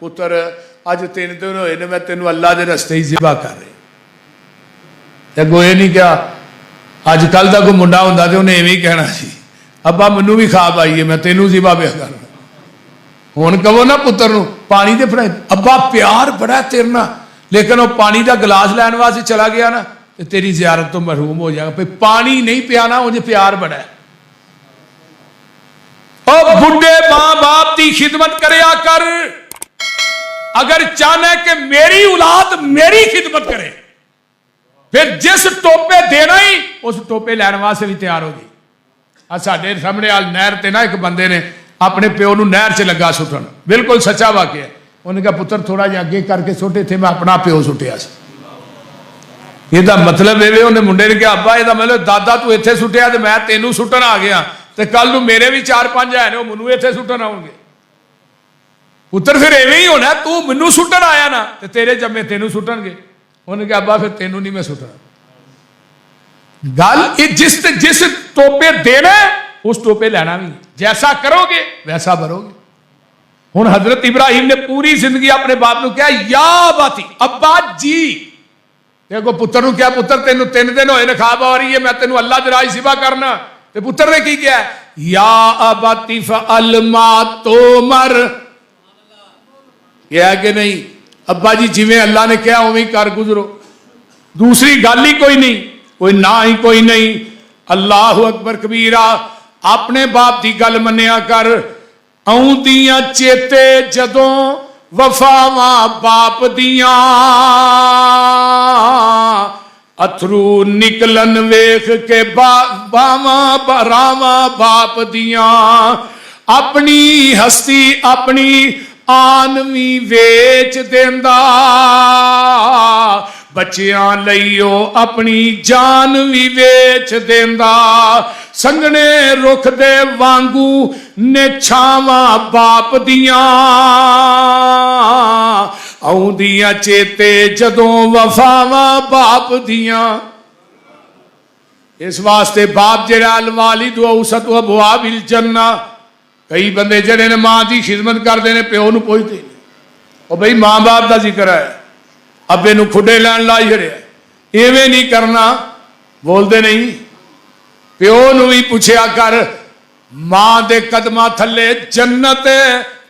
पुत्र अज 3 दिन होए ने मैं तेन अल्लाह के रस्ते ही जिबा कर रही। अगों ये नहीं कहा अजकल का कोई मुंडा होंदा तो उन्हें इवें ही कहना सी अब्बा मैनू भी खाब आई है मैं तेनू जिबा पिया करना। हुण कहो ना पुत्र नूं पानी दे फड़ाई अब्बा प्यार बड़ा तेरे नाल, लेकिन वह पानी का गिलास लैन वास्ते चला गया ना तो तेरी जियारत तो महरूम हो जाएगा। भाई पानी नहीं पियाना मुझे प्यार बड़ा है। ओ बुढ़े मां बाप की खिदमत करया कर, अगर चाहना कि मेरी औलाद मेरी खिदमत करे फिर जिस टोपे देना ही उस टोपे लैन वास्ते भी तैयार हो गई। साडे सामने आल नहर ते ना एक बंदे ने अपने प्यो नूं नहर च लगा सुटन, बिल्कुल सच्चा वाकया। उन्हें कहा पुत्र थोड़ा जिहा अगे करके सुटे थे मैं अपना प्यो सुटिया सी। ਇਹਦਾ मतलब ਇਹ ਉਹਨੇ ਮੁੰਡੇ ਨੇ ਕਿਹਾ ਅੱਬਾ ਇਹਦਾ मतलब दादा तू ਇੱਥੇ ਸੁੱਟਿਆ ਤੇ मैं ਤੈਨੂੰ ਸੁੱਟਣ ਆ ਗਿਆ ਤੇ ਕੱਲ ਨੂੰ ਮੇਰੇ ਵੀ 4-5 ਹੈ ਨੇ ਉਹ ਮੈਨੂੰ ਇੱਥੇ ਸੁੱਟਣ ਆਉਣਗੇ। ਪੁੱਤਰ ਫਿਰ ਐਵੇਂ ਹੀ ਹੋਣਾ, ਤੂੰ ਮੈਨੂੰ ਸੁੱਟਣ ਆਇਆ ਨਾ ਤੇ ਤੇਰੇ ਜੰਮੇ ਤੈਨੂੰ ਸੁੱਟਣਗੇ। ਉਹਨੇ ਕਿਹਾ ਅੱਬਾ ਫਿਰ ਤੈਨੂੰ ਨਹੀਂ ਮੈਂ ਸੁੱਟਣਾ। ਗੱਲ ਇਹ जिस टोपे देना उस टोपे लेना भी, जैसा करोगे वैसा भरोगे। हुण हजरत इब्राहिम ने पूरी जिंदगी अपने बाप को कहा या बाती अब्बा जी। देखो पुत्र नूं क्या पुत्र तेन 3 दिन होए ने खाब आ रही है मैं तेन अल्लाह दे राह सिवा करना। ते पुत्र ने की किया या अबाती फअल मा तोमर, क्या कि नहीं अब्बा जी जिवें अल्लाह ने कहा उवें कर गुजरो, दूसरी गल ही कोई नहीं, कोई ना ही कोई नहीं। अल्लाह अकबर कबीरा, अपने बाप की गल मन्निया कर। आउंदियां चेते जदों वफावां बाप दियां, अथरू निकलन वेख के बावां बरावां बाप दियां। अपनी हस्ती अपनी आन भी वेच देंदा, बच्चियां लईओ अपनी जान भी वेच देंदा। संगने रुख दे वांगू ने छावां बाप दियां, आउंदियां चेते जदों वफावां बाप दियां। इस वास्ते बाप जेड़ा अल वालिद औसत अबवाबिल जन्ना, कई बंदे जेड़े ने मां की खिदमत करते हैं प्यो नूं पुछदे ने ओ बई मां बाप का जिक्र है अब्बे नूं खुडे लैन लाई छड़िया, इवें नहीं करना। बोलते नहीं प्यो नूं भी पुछया कर, मां दे कदमां थले जन्नत है,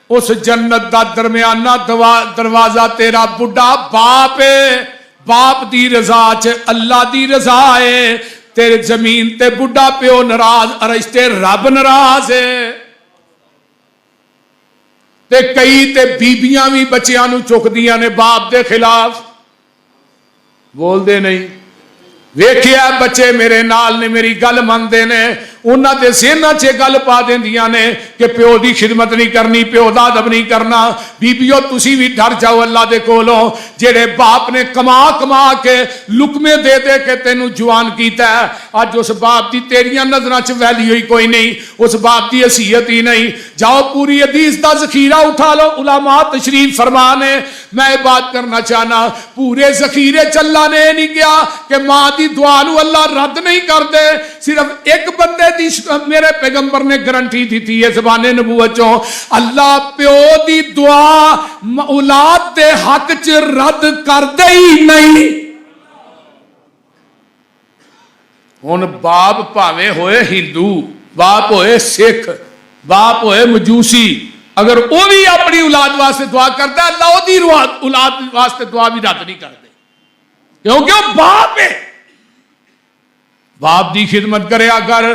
उस जन्नत दा दरमियाना दरवाजा तेरा बुढ़ा बाप है। बाप दी रजा च अल्लाह दी रजा है। तेरे जमीन ते बुढ़ा प्यो नाराज, अरिश्ते रब नाराज है। ते कई ते बीबियां भी बच्चियां नूं चुकदियां ने बाप दे खिलाफ, बोलते नहीं। वेखिया बच्चे मेरे नाल ने मेरी गल मनते ने, उन्होंने सेना च गल पा देंदियां ने कि प्यो की खिदमत नहीं करनी, प्यो का अदब नहीं करना। बीबियो तुसी भी डर जाओ अल्लाह दे कोलों, जेड़े बाप ने कमा कमा के लुकमे दे दे के तेनू जवान कीता है। अज उस बाप की तेरिया नजरों च वैल्यू ही कोई नहीं, उस बाप की हसीयत ही नहीं। जाओ पूरी हदीस का जखीरा उठा लो, उलमा तशरीफ फरमा ने। मैं बात करना चाहना, पूरे जखीरे चल्ला ने नहीं किया कि मां की दुआ नूं अल्लाह रद्द नहीं करते। सिर्फ एक बंदे दी मेरे पैगंबर ने गारंटी दी थी है ज़बाने नबूवत चों, अल्लाह प्यो दी दुआ औलाद दे हक च रद्द करदे ही नहीं। हुण बाप भावें होए हिंदू, बाप होए सिख, बाप होए मजूसी, अगर वो भी अपनी औलाद वास्ते दुआ करता है अल्लाह ओदी औलाद वास्ते दुआ भी रद्द नहीं करते, क्योंकि वो बाप है। बाप की खिदमत करया कर,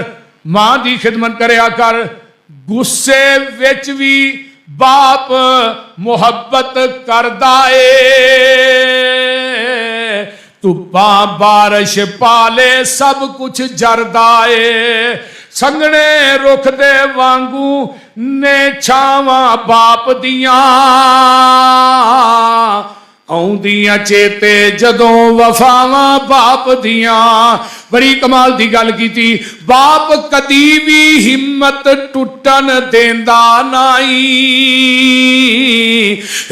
मां की खिदमत करया कर। गुस्से विच भी बाप मुहब्बत करदा ए, धुप्पा बारिश पाले सब कुछ जरदा ए। संगने रुख दे वांगू ने छावां बाप दियां, आउंदियां चेते जदों वफावां बाप दियां। बड़ी कमाल दी गल कीती, बाप कदी भी हिम्मत टुटन देंदा नाई,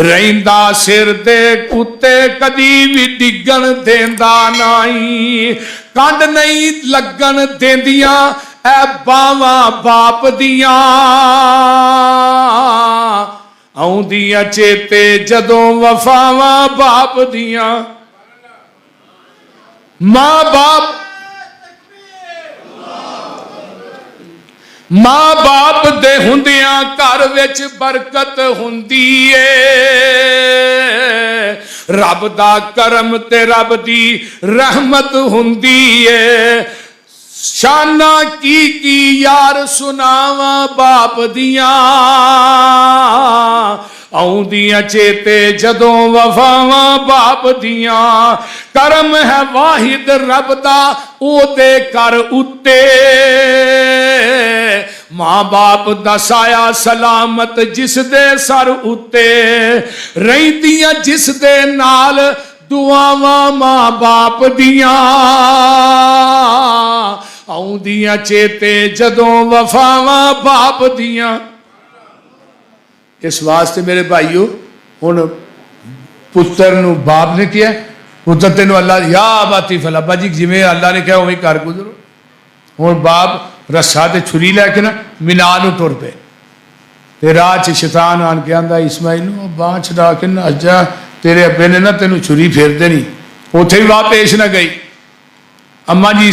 रहिंदा सिर दे उत्ते कदी भी डिगन देंदा नाई। कंड नहीं लगन देंदियां ए बावां बाप दियां, ਆਉਂਦੀਆਂ ਚੇਤੇ ਜਦੋਂ ਵਫਾਵਾਂ ਬਾਪ ਦੀਆਂ। ਮਾਂ ਬਾਪ ਦੇ ਹੁੰਦਿਆਂ ਘਰ ਵਿੱਚ ਬਰਕਤ ਹੁੰਦੀ ਏ। ਰੱਬ ਦਾ ਕਰਮ ਤੇ ਰੱਬ ਦੀ ਰਹਿਮਤ ਹੁੰਦੀ ਏ। ਸ਼ਾਨਾਂ ਕੀ ਯਾਰ ਸੁਣਾਵਾਂ ਬਾਪ ਦੀਆਂ। ਆਉਂਦੀਆਂ ਚੇਤੇ ਜਦੋਂ ਵਫਾਵਾਂ ਬਾਪ ਦੀਆਂ। ਕਰਮ ਹੈ ਵਾਹਿਦ ਰੱਬ ਦਾ ਉਹਦੇ ਘਰ ਉੱਤੇ। ਮਾਂ ਬਾਪ ਦਾ ਸਾਇਆ ਸਲਾਮਤ ਜਿਸ ਦੇ ਸਰ ਉੱਤੇ। ਰਹਿੰਦੀਆਂ ਜਿਸ ਦੇ ਨਾਲ ਦੁਆਵਾਂ ਮਾਂ ਬਾਪ ਦੀਆਂ। ਆਉਂਦੀਆਂ ਚੇਤੇ ਜਦੋਂ ਵਫਾਵਾਂ ਬਾਪ ਦੀਆਂ। ਇਸ ਵਾਸਤੇ ਮੇਰੇ ਭਾਈਓ ਹੁਣ ਪੁੱਤਰ ਨੂੰ ਬਾਪ ਨੇ ਕਿਹਾ, ਪੁੱਤਰ ਤੈਨੂੰ ਅੱਲਾ ਯਾ ਬਾਤੀ ਫਲਾ ਬਾਜੀ ਜਿਵੇਂ ਅੱਲਾ ਨੇ ਕਿਹਾ ਉਵੇਂ ਕਰ ਗੁਜ਼ਰੋ। ਹੁਣ ਬਾਪ ਰੱਸਾ ਤੇ ਛੁਰੀ ਲੈ ਕੇ ਨਾ ਮੀਨਾ ਨੂੰ ਤੁਰ ਪਏ ਤੇ ਰਾਹ 'ਚ ਸ਼ੈਤਾਨ ਆਣ ਕੇ ਆਂਦਾ ਇਸਮਾਈਲ ਨੂੰ ਬਾਂਹ ਛਡਾ ਕੇ ਨੱਸ ਜਾ, ਤੇਰੇ ਅੱਬੇ ਨੇ ਨਾ ਤੈਨੂੰ ਛੁਰੀ ਫੇਰ ਦੇਣੀ। ਉੱਥੇ ਵੀ ਬਾਪ ਪੇਸ਼ ਨਾ ਗਈ। ਅੰਮਾ ਜੀ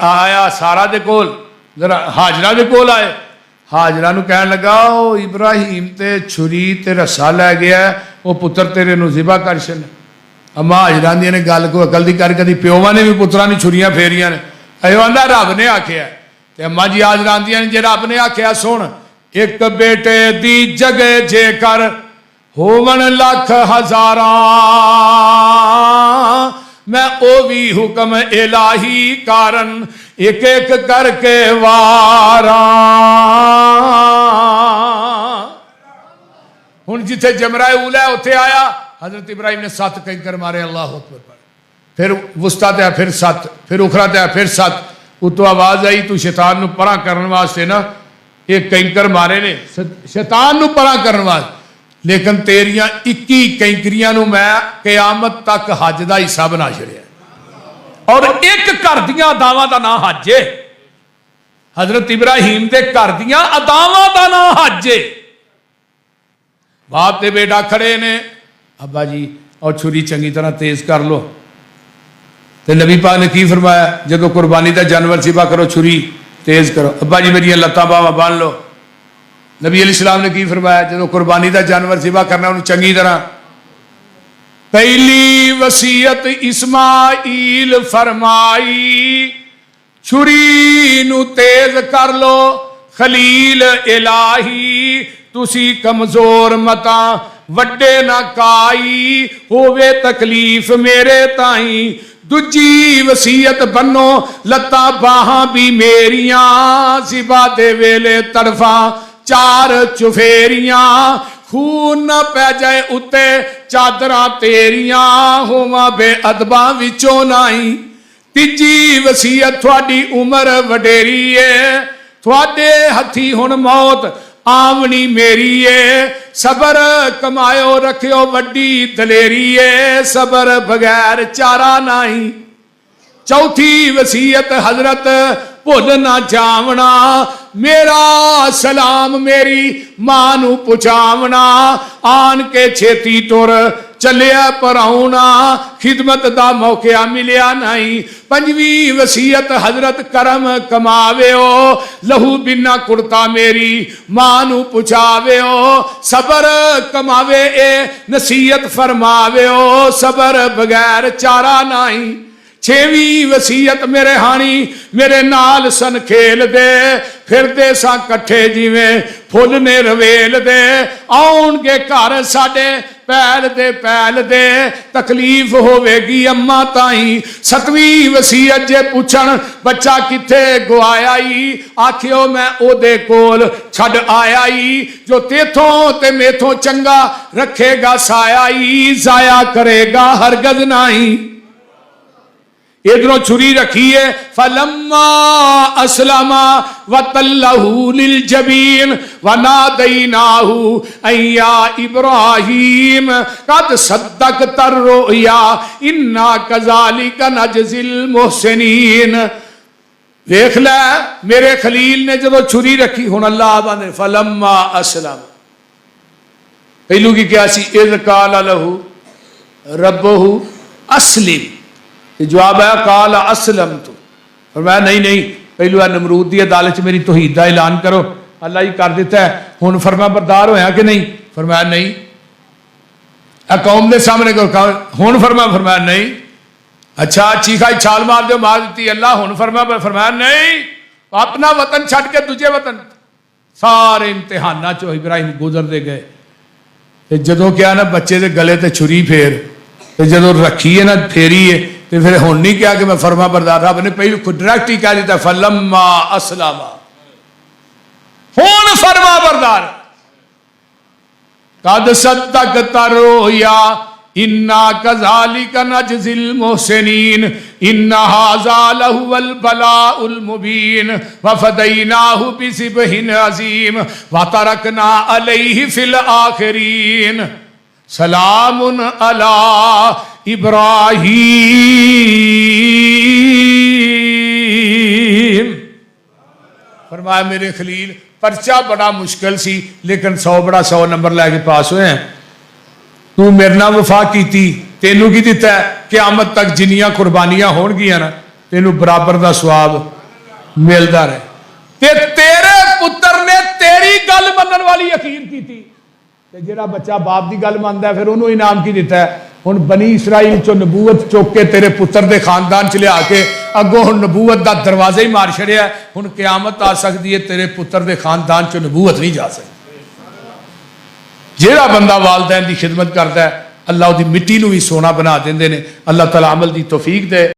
ਆਇਆ ਸਾਰਾ ਦੇ ਕੋਲ, ਜਰਾ ਹਾਜਰਾ ਦੇ ਕੋਲ ਆਏ। ਹਾਜਰਾ ਨੂੰ ਕਹਿਣ ਲੱਗਾ ਉਹ ਇਬਰਾਹੀਮ ਤੇ ਛੁਰੀ ਤੇ ਰੱਸਾ ਲੈ ਗਿਆ, ਉਹ ਪੁੱਤਰ ਤੇਰੇ ਨੂੰ ਜ਼ਿਬਾ ਕਰ ਛੱਡ। ਅੰਮਾ ਹਾਜਰਾ ਦੀਆਂ ਨੇ ਗੱਲ ਕੋ ਅਕਲ ਦੀ ਕਰ, ਕਦੀ ਪਿਓਵਾਂ ਨੇ ਵੀ ਪੁੱਤਰਾਂ ਨੂੰ ਛੁਰੀਆਂ ਫੇਰੀਆਂ ਨੇ। ਇਹ ਆਂਦਾ ਰੱਬ ਨੇ ਆਖਿਆ। ਤੇ ਅੰਮਾ ਜੀ ਹਾਜਰਾ ਦੀਆਂ ਨੇ ਜੇ ਰੱਬ ਨੇ ਆਖਿਆ ਸੁਣ, ਇੱਕ ਬੇਟੇ ਦੀ ਜਗ੍ਹਾ ਜੇਕਰ ਹੋਵਣ ਲੱਖ ਹਜ਼ਾਰਾਂ, मैं ओ भी हुक्म इलाही कारण एक एक करके वारा। हुण जिथे जमराए उला उत्थे आया हजरत इब्राहिम ने 7 कंकर मारे, अल्लाह अकबर पढ़, फिर वुस्ता ते फिर 7, फिर उखरा ते फिर 7। उतो आवाज आई तू शैतान नू परा करने वास्ते ना ये कंकर मारे ने, शैतान नू परा करने वास्ते, लेकिन तेरिया 21 कैंकरियां नू मैं कयामत तक हज का हिस्सा बना छड़िया। और एक घर दियां अदावां दा नाम हज है। हजरत इब्राहिम दे घर दियां अदावां दा नाम हज है। बाप ते बेटा खड़े ने, अब्बा जी और छुरी चंगी तरह तेज कर लो। तो नबी पाक ने की फरमाया, जो कुर्बानी का जानवर सिबा करो छुरी तेज करो। अब्बा जी मेरी लत्तां बावां बांध लो। नबी अलैहिस्सलाम ने की फरमाया, जो कुर्बानी का जानवर सिबा करना उन्हें चंगी तरह। पहली वसीयत इस्माइल फरमाई, छुरी नू तेज कर लो खलील इलाही, तुसी कमजोर मता वड्डे ना काई, होवे तकलीफ मेरे ताई। दूजी वसीयत बनो लत्तां बाहां भी मेरियां, सिबा दे वेले तड़फा 4 चुफेरियां, खून न पै जाए उत्ते चादरां तेरियां, होवां बेअदबां विचों नाई। तीजी वसीयत थोड़ी उम्र वडेरी है, थोड़े हथी हुण मौत आवनी मेरी है, सबर कमायो रखियो वड्डी दलेरी है, सबर बगैर चारा नाई। चौथी वसीयत हजरत भुल ना जावना, मेरा सलाम मेरी मां नू पुछावना, आन के छेती तुर चलिया पराउना, खिदमत दा मौका मिलिया नहीं। पंजवी वसीयत हजरत करम कमावेओ, लहू बिना कुर्ता मेरी मां नू पुछावेओ, सबर कमावे ए नसीहत फरमावेओ, सबर बगैर चारा नहीं। 6वीं वसीयत मेरे हानी मेरे नाल सन खेल दे, फिरदे सा कट्ठे जिवें फुल ने रवेल दे, आउणगे घर साडे पैल दे, तकलीफ होवेगी अम्मा ताई। 7वीं वसीयत जे पुछण बच्चा किथे गवाया ई, आखियो मैं ओदे कोल छड़ आया ई, जो तेथों ते मेथों चंगा रखेगा साया ई, जाया करेगा हरगज नहीं। इधरों छुरी रखी है, फलम्मा अस्लमा वतल्लहु लिल जबीन वनादैनाहु अय्या इब्राहीम कद सद्दक़ता रुया इन्ना कज़ालिका नजज़िल मुहसिनीन। देख लै मेरे खलील ने जो छुरी रखी, हुण अल्लाह आंदे फलम्मा अस्लम, पहलू की क्या सी, इज़ काल लहू रब्बहू अस्लिम, जवाब आया काल असलम तू। फरमाया नहीं नहीं, पहलू है नमरूद की अदालत मेरी तौहीद का ऐलान करो, अल्लाह ही कर दिता है, हुण फरमा बरदार होया कि नहीं? फरमाया नहीं। कौम के सामने हुण फरमाया नहीं। अच्छा चीखा छाल मार दो, मार दी अल्लाह, हुण फरमाया नहीं। अपना वतन छड़ के दूजे वतन, सारे इम्तिहाना चो इब्राहिम गुजरते गए। तो जदों क्या ना बच्चे के गले ते छुरी फेर, तो जदों रखी है ना फेरी है, तो फिर हुण नहीं क्या कि मैं फरमा बरदार, रब ने पहले खुद डायरेक्ट ही कह दिता फलम्मा अस्लमा, हुण फरमा बरदार। कद सद्दक़ता रोया इन्ना कज़ालिका नजज़िल मुहसिनीन इन्ना हाज़ा लहुवल बलाउल मुबीन व फ़दैनाहु बिज़िब्हिन अज़ीम व तरकना अलैहि फ़िल आख़िरीन सलामुन अला इब्राहीम। फरमाया मेरे खलील, पर्चा बड़ा मुश्किल सी, लेकिन 100 बड़ा 100 नंबर लैके पास हुए हैं। तू मेरे नाल वफा की, तेनू की दिता है, क़यामत तक जिन्नियां कुर्बानियां होणगियां ना तेनू बराबर का स्वाब मिलता रहे। ते तेरे पुत्र ने तेरी गल मनन वाली यकीन की थी, ते जेड़ा बच्चा बाप की गल मनदा है फिर उन्होंने इनाम की दिता है। हुण बनी इसराइल चो नबूवत चुक के तेरे पुत्र के खानदान च लिया के अगों हुण नबूवत का दरवाजा ही मार छड़िया। हुण क़यामत आ सकती है, तेरे पुत्र के खानदान चो नबूवत नहीं जा सकती। जेड़ा बंदा वालदैन की खिदमत करता है, अल्लाह उसकी मिट्टी नूं भी सोना बना देंदे ने। अल्लाह तआला अमल की तौफीक दे।